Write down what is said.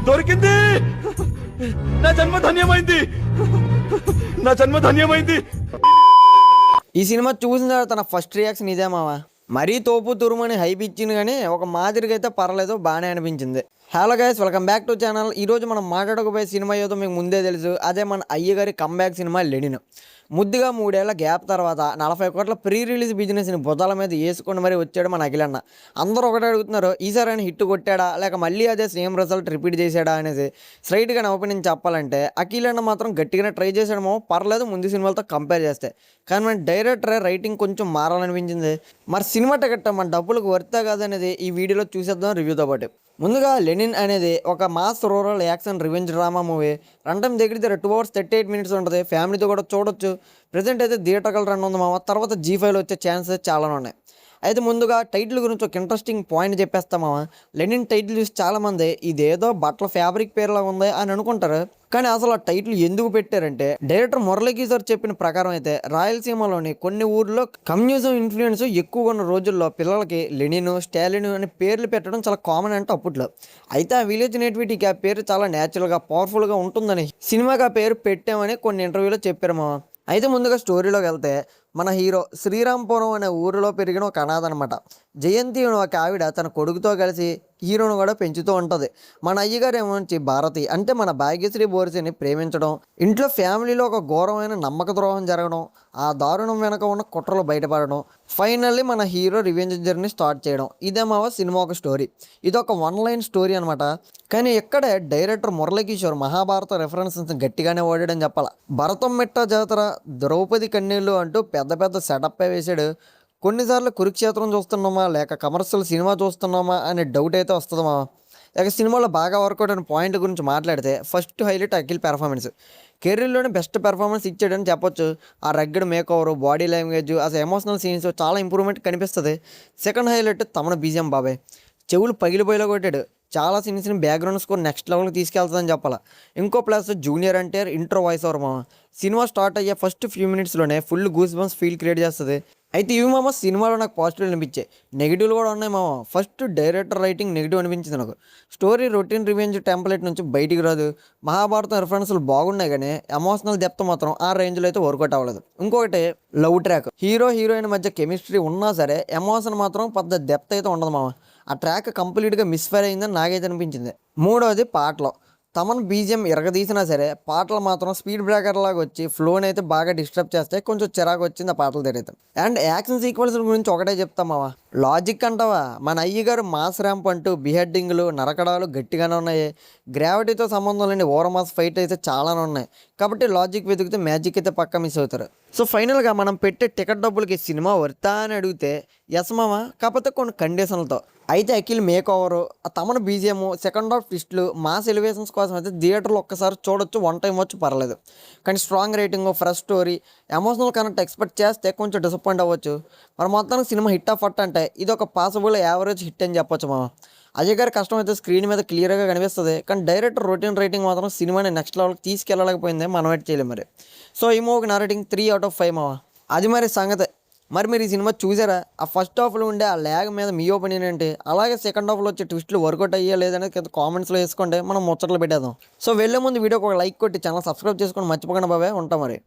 దొరికింది. నా జన్మ ధన్యమైంది. నా జన్మ ధన్యమైంది. ఈ సినిమా చూసిన తర్వాత తన ఫస్ట్ రియాక్షన్ ఇదే మావా. మరీ తోపు తురుమని హైప్ ఇచ్చింది కానీ ఒక మాదిరిగా అయితే పర్లేదు, బాగానే అనిపించింది. Hello guys, welcome back to channel. ఈరోజు మనం మాట్లాడకపోయే సినిమా ఏదో మీకు ముందే తెలుసు. అదే మన అయ్యగారి కంబ్యాక్ సినిమా లెనిన్. ముద్దుగా 3 ఏళ్ల గ్యాప్ తర్వాత 40 కోట్ల ప్రీ రిలీజ్ బిజినెస్ని భుజాల మీద వేసుకొని మరీ వచ్చాడు మన అఖిలన్న. అందరూ ఒకటే అడుగుతున్నారు, ఈసారి ఆయన హిట్ కొట్టాడా లేక మళ్ళీ అదే సేమ్ రిజల్ట్ రిపీట్ చేశాడా అనేది. స్ట్రైట్గా నా ఒపీనియన్ చెప్పాలంటే అఖిలన్న మాత్రం గట్టిగానే ట్రై చేసాడమో పర్లేదు ముందు సినిమాలతో కంపేర్ చేస్తే. కానీ మన డైరెక్టర్ రైటింగ్ కొంచెం మారాలనిపించింది. మరి సినిమా టికెట్ మన డబ్బులకు వర్తా కాదనేది ఈ వీడియోలో చూసేద్దాం రివ్యూతో పాటు. ముందుగా లెనిన్ అనేది ఒక mass rural action revenge drama movie. Run time దగ్గర 2 hours 38 minutes ఉంటుంది. ఫ్యామిలీతో కూడా చూడొచ్చు. ప్రజెంట్ అయితే థియేటర్కల్ రన్ ఉంది మామ. తర్వాత G5లో వచ్చే ఛాన్సెస్ చాలా ఉన్నాయి. అయితే ముందుగా టైటిల్ గురించి ఒక ఇంట్రెస్టింగ్ పాయింట్ చెప్పేస్తామా. లెనిన్ టైటిల్ చూసి చాలామంది ఇదేదో బట్టల ఫ్యాబ్రిక్ పేరులా ఉంది అని అనుకుంటారు. కానీ అసలు ఆ టైటిల్ ఎందుకు పెట్టారంటే డైరెక్టర్ మురళీకీసర్ చెప్పిన ప్రకారం అయితే రాయలసీమలోని కొన్ని ఊర్లో కమ్యూనిజం ఇన్ఫ్లుయెన్స్ ఎక్కువగా ఉన్న రోజుల్లో పిల్లలకి లెనిన్, స్టాలిన్ అనే పేర్లు పెట్టడం చాలా కామన్ అంటే అప్పట్లో. అయితే ఆ విలేజ్ నేటివిటీకి ఆ పేరు చాలా న్యాచురల్గా పవర్ఫుల్గా ఉంటుందని సినిమాకి ఆ పేరు పెట్టామని కొన్ని ఇంటర్వ్యూలో చెప్పారు మామ. అయితే ముందుగా స్టోరీలోకి వెళ్తే మన హీరో శ్రీరాంపురం అనే ఊరిలో పెరిగిన ఒక అనాథ అనమాట. జయంతి ఒక ఆవిడ తన కొడుకుతో కలిసి హీరోను కూడా పెంచుతూ ఉంటుంది. మన అయ్యగారు ఏమొచ్చి భారతి అంటే మన భాగ్యశ్రీ బోర్సిని ప్రేమించడం, ఇంట్లో ఫ్యామిలీలో ఒక ఘోరమైన నమ్మక ద్రోహం జరగడం, ఆ దారుణం వెనక ఉన్న కుట్రలు బయటపడడం, ఫైనల్లీ మన హీరో రివెంజ్ జర్నీ స్టార్ట్ చేయడం. ఇదే మావ సినిమా ఒక స్టోరీ. ఇది ఒక 1 line స్టోరీ అనమాట. కానీ ఇక్కడే డైరెక్టర్ మురళీకిషోర్ మహాభారత రెఫరెన్సెస్ గట్టిగానే వాడాడని చెప్పాలి. భరతం మెట్ట జాతర, ద్రౌపది కన్నీళ్ళు అంటూ పెద్ద పెద్ద సెటప్పే వేసాడు. కొన్నిసార్లు కురుక్షేత్రం చూస్తున్నామా లేక కమర్షియల్ సినిమా చూస్తున్నామా అనే డౌట్ అయితే వస్తుందమ్మా. ఇక సినిమాలో బాగా వర్కౌట్ అయిన పాయింట్ గురించి మాట్లాడితే ఫస్ట్ హైలైట్ అఖిల్ పెర్ఫార్మెన్స్. కెరీర్లోనే బెస్ట్ పెర్ఫార్మెన్స్ ఇచ్చాడని చెప్పొచ్చు. ఆ రగ్గడ్ మేకోవర్, బాడీ లాంగ్వేజ్, అసలు ఎమోషనల్ సీన్స్ చాలా ఇంప్రూవ్మెంట్ కనిపిస్తుంది. సెకండ్ హైలైట్ తమన బీజిఎం బాబాయ్. చెవులు పగిలిపోయేలా కొట్టాడు. చాలా సీన్స్ని బ్యాక్గ్రౌండ్ స్కోర్ నెక్స్ట్ లెవెల్కి తీసుకెళ్తుందని చెప్పాలి. ఇంకో ప్లస్ జూనియర్ అంటే ఇంట్రో వాయిస్ ఓవర్ మామ. సినిమా స్టార్ట్ అయ్యే ఫస్ట్ ఫ్యూ మినిట్స్లోనే full goose bumps feel create చేస్తుంది. అయితే ఇవి మామ సినిమాలో నాకు పాజిటివ్ అనిపించాయి. నెగిటివ్లు కూడా ఉన్నాయి మామ. ఫస్ట్ డైరెక్టర్ రైటింగ్ నెగిటివ్ అనిపించింది నాకు. స్టోరీ రొటీన్ రివెంజ్ టెంప్లెట్ నుంచి బయటికి రాదు. మహాభారతం రిఫరెన్స్లు బాగున్నాయి కానీ ఎమోషనల్ డెప్త్ మాత్రం ఆ రేంజ్లో అయితే వర్కౌట్ అవ్వలేదు. ఇంకొకటి లవ్ ట్రాక్. హీరో హీరోయిన్ మధ్య కెమిస్ట్రీ ఉన్నా సరే ఎమోషన్ మాత్రం పెద్ద డెప్త్ అయితే ఉండదు మామ. ఆ ట్రాక్ కంప్లీట్గా మిస్ఫైర్ అయిందని నాకైతే అనిపించింది. మూడవది పాటలు. తమన్ బీజిఎం ఎరగదీసినా సరే పాటలు మాత్రం స్పీడ్ బ్రేకర్ లాగా వచ్చి ఫ్లోని అయితే బాగా డిస్టర్బ్ చేస్తే కొంచెం చిరాకు వచ్చింది ఆ పాటలు తెరైతే. అండ్ యాక్షన్ సీక్వెన్స్ గురించి ఒకటే చెప్తామావా. లాజిక్ అంటావా, మన అయ్యగారు మాస్ ర్యాంప్ అంటూ బిహెడ్డింగ్లు, నరకడాలు గట్టిగానే ఉన్నాయి. గ్రావిటీతో సంబంధం లేని ఓవర్మాస్ ఫైట్ అయితే చాలానే ఉన్నాయి. కాబట్టి లాజిక్ వెతికితే మ్యాజిక్ అయితే పక్కా మిస్ అవుతారు. సో ఫైనల్గా మనం పెట్టే టికెట్ డబ్బులకి సినిమా వర్తా అని అడిగితే ఎస్ మామ, కాకపోతే కొన్ని కండిషన్లతో. అయితే అఖిల్ మేక్ ఓవరు, తమను బీజిఎం, సెకండ్ హాఫ్ ట్విస్ట్లు, మాస్ ఎలివేషన్స్ కోసం అయితే థియేటర్లో ఒక్కసారి చూడొచ్చు, 1 time వచ్చి పర్లేదు. కానీ strong rating, fresh story, emotional connect expect చేస్తే కొంచెం డిసప్పాయింట్ అవ్వచ్చు. మరి మొత్తానికి సినిమా హిట్ ఆఫ్ ఫట్ అంటే ఇది ఒక పాసిబుల్ యావరేజ్ హిట్ అని చెప్పొచ్చు మామ. అజయ్ గారి కష్టం అయితే స్క్రీన్ మీద క్లియర్గా కనిపిస్తుంది. కానీ డైరెక్టర్ రొటీన్ రైటింగ్ మాత్రం సినిమాని నెక్స్ట్ లెవెల్కి తీసుకెళ్ళలేకపోయింది. మనం అయితే చేయలేము మరి. సో ఈ మూవీకి నా రేటింగ్ 3 out of 5 మామ. అది మరి సంగతి. మరి మీరు ఈ సినిమా చూసారా? ఆ ఫస్ట్ హాఫ్లో ఉండే ఆ ల్యాగ్ మీద మీ ఒపీనియన్ ఏంటి? అలాగే సెకండ్ హాఫ్లో వచ్చే ట్విస్ట్లు వర్కౌట్ అయ్యా లేదనేది కామెంట్స్లో వేసుకోండి, మనం ముచ్చట్లు పెట్టేద్దాం. సో వెళ్ళే ముందు వీడియోకి ఒక లైక్ కొట్టి ఛానల్ సబ్స్క్రైబ్ చేసుకొని మర్చిపోకుండా బాబాయ్. ఉంటాం మరి.